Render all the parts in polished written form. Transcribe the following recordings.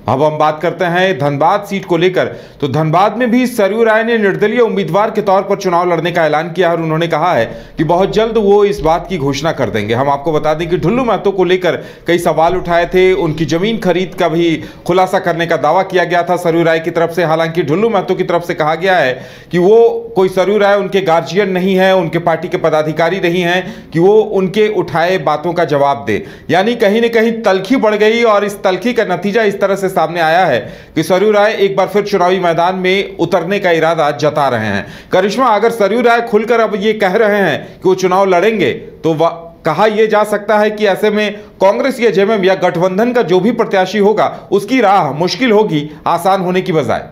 अब हम बात करते हैं धनबाद सीट को लेकर। तो धनबाद में भी सरयू राय ने निर्दलीय उम्मीदवार के तौर पर चुनाव लड़ने का ऐलान किया और उन्होंने कहा है कि बहुत जल्द वो इस बात की घोषणा कर देंगे। हम आपको बता दें कि ढुल्लू महतो को लेकर कई सवाल उठाए थे, उनकी जमीन खरीद का भी खुलासा करने का दावा किया गया था सरयू राय की तरफ से। हालांकि ढुल्लू महतो की तरफ से कहा गया है कि वो कोई सरयू राय उनके गार्जियन नहीं है, उनके पार्टी के पदाधिकारी नहीं है कि वो उनके उठाए बातों का जवाब दे। यानी कहीं ना कहीं तल्खी बढ़ गई और इस तल्खी का नतीजा इस तरह से सामने आया है कि सरयू राय एक बार फिर चुनावी मैदान में उतरने का इरादा जता रहे हैं। करिश्मा, अगर सरयू राय खुलकर अब ये कह रहे हैं कि वो चुनाव लड़ेंगे तो कहा यह जा सकता है कि ऐसे में कांग्रेस या जेएमएम या गठबंधन का जो भी प्रत्याशी होगा उसकी राह मुश्किल होगी आसान होने की बजाय।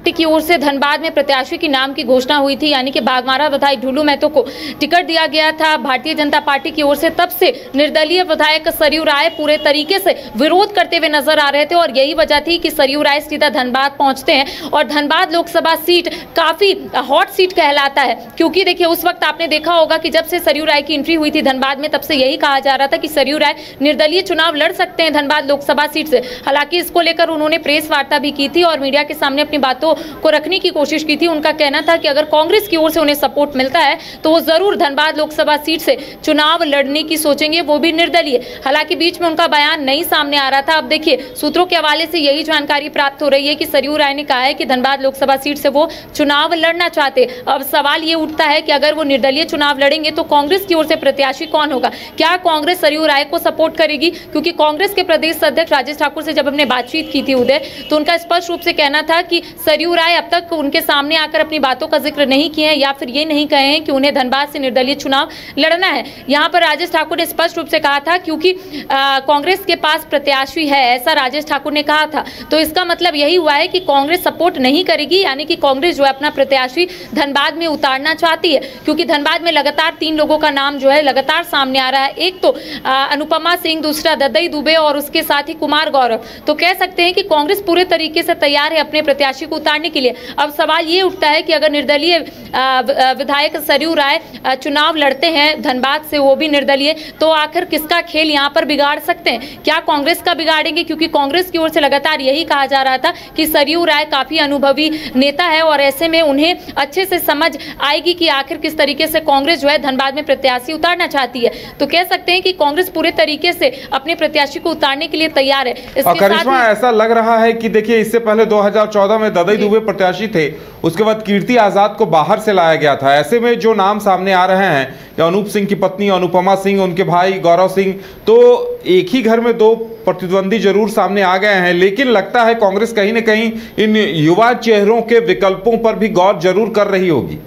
की ओर से धनबाद में प्रत्याशी की नाम की घोषणा हुई थी, यानी कि बाघमारा विधायक ढुल्लू महतो को टिकट दिया गया था भारतीय जनता पार्टी की ओर से। तब से निर्दलीय विधायक सरयू राय पूरे तरीके से विरोध करते हुए नजर आ रहे थे और यही वजह थी कि सरयू राय सीधा धनबाद पहुंचते हैं। और धनबाद लोकसभा सीट काफी हॉट सीट कहलाता है, क्योंकि देखिए उस वक्त आपने देखा होगा कि जब से सरयू राय की एंट्री हुई थी धनबाद में, तब से यही कहा जा रहा था कि सरयू राय निर्दलीय चुनाव लड़ सकते हैं धनबाद लोकसभा सीट से। हालांकि इसको लेकर उन्होंने प्रेस वार्ता भी की थी और मीडिया के सामने अपनी बातों को रखने की कोशिश की थी। उनका कहना था कि अगर कांग्रेस की ओर से उन्हें सपोर्ट मिलता है तो वो जरूर धनबाद लोकसभा सीट से चुनाव लड़ने की सोचेंगे, वो भी निर्दलीय। हालांकि बीच में उनका बयान नहीं सामने आ रहा था। अब देखिए सूत्रों के हवाले से यही जानकारी प्राप्त हो रही है कि सरयू राय ने कहा है कि धनबाद लोकसभा सीट से वो चुनाव लड़ना चाहते। अब सवाल ये उठता है कि अगर वो निर्दलीय चुनाव लड़ेंगे तो कांग्रेस की ओर से प्रत्याशी कौन होगा? क्या कांग्रेस सरयू राय को सपोर्ट करेगी? क्योंकि कांग्रेस के प्रदेश अध्यक्ष राजेश ठाकुर से जब हमने बातचीत की थी उदय, तो उनका स्पष्ट रूप से कहना था कि सरयू राय अब तक उनके सामने आकर अपनी बातों का जिक्र नहीं किए हैं या फिर ये नहीं कहे हैं कि उन्हें धनबाद से निर्दलीय चुनाव लड़ना है। यहाँ पर राजेश ठाकुर ने स्पष्ट रूप से कहा था क्योंकि कांग्रेस के पास प्रत्याशी है, ऐसा राजेश ठाकुर ने कहा था। तो इसका मतलब यही हुआ है कि कांग्रेस सपोर्ट नहीं करेगी, यानी कि कांग्रेस जो है अपना प्रत्याशी धनबाद में उतारना चाहती है। क्योंकि धनबाद में लगातार 3 लोगों का नाम जो है लगातार सामने आ रहा है। एक तो अनुपमा सिंह, दूसरा ददई दुबे और उसके साथ ही कुमार गौरव। तो कह सकते हैं कि कांग्रेस पूरे तरीके से तैयार है अपने प्रत्याशी को उतारने के लिए। अब सवाल ये उठता है कि अगर निर्दलीय विधायक सरयू राय चुनाव लड़ते हैं धनबाद से, वो भी निर्दलीय, तो आखिर किसका खेल यहाँ पर बिगाड़ सकते हैं? क्या कांग्रेस का बिगाड़ेंगे? क्योंकि कांग्रेस की ओर से लगातार यही कहा जा रहा था कि सरयू राय काफी अनुभवी नेता है और ऐसे में उन्हें अच्छे से समझ आएगी कि आखिर किस तरीके से कांग्रेस जो है धनबाद में प्रत्याशी उतारना चाहती है। तो कह सकते हैं कि कांग्रेस पूरे तरीके से अपने प्रत्याशी को उतारने के लिए तैयार है। करिश्मा, ऐसा लग रहा है कि देखिए इससे पहले 2014 में ददई दुबे प्रत्याशी थे, उसके बाद कीर्ति आजाद को बाहर से लाया गया था। ऐसे में जो नाम सामने आ रहे हैं या अनूप सिंह की पत्नी अनुपमा सिंह, उनके भाई गौरव सिंह, तो एक ही घर में 2 प्रतिद्वंदी जरूर सामने आ गए हैं। लेकिन लगता है कांग्रेस कहीं ना कहीं इन युवा चेहरों के विकल्पों पर भी गौर जरूर कर रही होगी।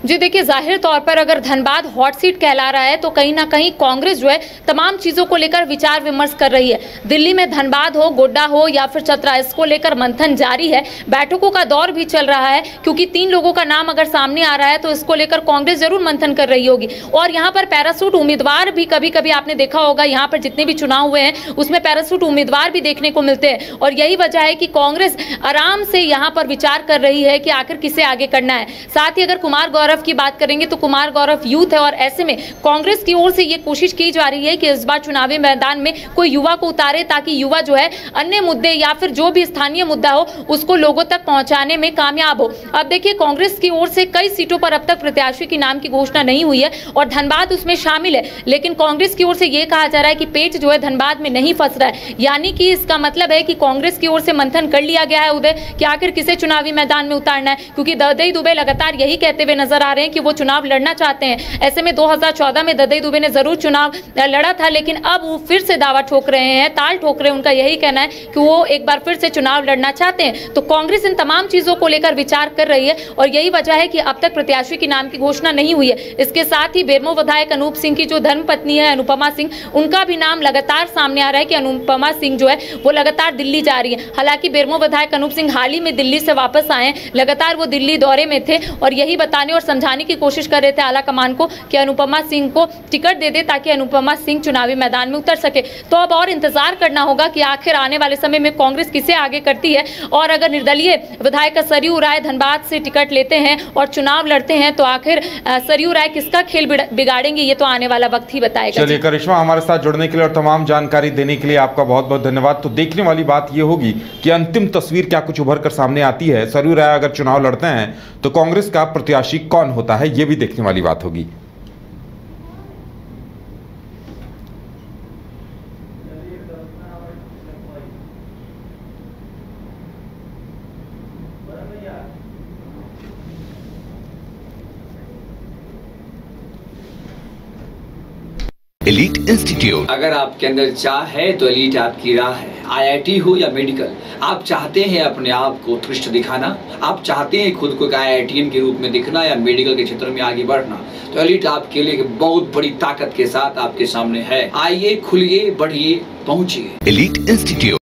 जी देखिए, जाहिर तौर पर अगर धनबाद हॉट सीट कहला रहा है तो कहीं ना कहीं कांग्रेस जो है तमाम चीजों को लेकर विचार विमर्श कर रही है। दिल्ली में धनबाद हो, गोड्डा हो या फिर चतरा, इसको लेकर मंथन जारी है। बैठकों का दौर भी चल रहा है क्योंकि 3 लोगों का नाम अगर सामने आ रहा है तो इसको लेकर कांग्रेस जरूर मंथन कर रही होगी। और यहाँ पर पैरासूट उम्मीदवार भी कभी कभी आपने देखा होगा, यहाँ पर जितने भी चुनाव हुए हैं उसमें पैरासूट उम्मीदवार भी देखने को मिलते हैं। और यही वजह है कि कांग्रेस आराम से यहाँ पर विचार कर रही है कि आखिर किसे आगे करना है। साथ ही अगर कुमार गौरव की बात करेंगे तो कुमार गौरव यूथ है और ऐसे में कांग्रेस की ओर से ये कोशिश की जा रही है कि इस बार चुनावी मैदान में कोई युवा को उतारे ताकि युवा जो है अन्य मुद्दे या फिर जो भी स्थानीय मुद्दा हो उसको लोगों तक पहुंचाने में कामयाब हो। अब देखिए कांग्रेस की ओर से कई सीटों पर अब तक प्रत्याशी की नाम की घोषणा नहीं हुई है और धनबाद उसमें शामिल है, लेकिन कांग्रेस की ओर से यह कहा जा रहा है कि पेच जो है धनबाद में नहीं फंस रहा है। यानी कि इसका मतलब है कि कांग्रेस की ओर से मंथन कर लिया गया है उदय कि आखिर किसे चुनावी मैदान में उतारना है। क्योंकि ददई दुबे लगातार यही कहते हुए नजर आ रहे हैं कि वो चुनाव लड़ना चाहते हैं। ऐसे में 2014 में ददई दुबे ने जरूर चुनाव लड़ा था, लेकिन अब वो फिर से दावा ठोक रहे हैं, ताल ठोक रहे हैं। उनका यही कहना है कि वो एक बार फिर से चुनाव लड़ना चाहते हैं। तो कांग्रेस इन तमाम चीजों को लेकर विचार कर रही है और यही वजह है कि अब तक प्रत्याशी के नाम की घोषणा नहीं हुई है। इसके साथ ही बेरमो विधायक अनूप सिंह की जो धर्मपत्नी है अनुपमा सिंह, उनका भी नाम लगातार सामने आ रहा है कि अनुपमा सिंह जो है वो लगातार दिल्ली जा रही है। हालांकि बेरमो विधायक अनूप सिंह हाल ही में दिल्ली से वापस आए, लगातार वो दिल्ली दौरे में थे और यही बताने और समझाने की कोशिश कर रहे थे आला कमान को कि अनुपमा सिंह को टिकट दे दे ताकि अनुपमा सिंह चुनावी मैदान में उतर सके। तो अब और इंतजार करना होगा कि आखिर आने वाले समय में कांग्रेस किसे आगे करती है, और अगर निर्दलीय विधायक सरयू राय धनबाद से टिकट लेते हैं और चुनाव लड़ते हैं तो आखिर सरयू राय किसका खेल बिगाड़ेंगे, ये तो आने वाला वक्त ही बताएगा। चलिए करिश्मा, हमारे साथ जुड़ने के लिए और तमाम जानकारी देने के लिए आपका बहुत बहुत धन्यवाद। तो देखने वाली बात यह होगी कि अंतिम तस्वीर क्या कुछ उभर कर सामने आती है। सरयू राय अगर चुनाव लड़ते हैं तो कांग्रेस का प्रत्याशी कौन होता है, यह भी देखने वाली बात होगी। एलीट इंस्टीट्यूट, अगर आपके अंदर चाह है तो एलीट आपकी राह है। IIT हो या मेडिकल, आप चाहते हैं अपने आप को उत्कृष्ट दिखाना, आप चाहते हैं खुद को एक IITian के रूप में दिखना या मेडिकल के क्षेत्र में आगे बढ़ना, तो एलीट आपके लिए बहुत बड़ी ताकत के साथ आपके सामने है। आइए, खुलिए, बढ़िए, पहुंचिए। Elite institute.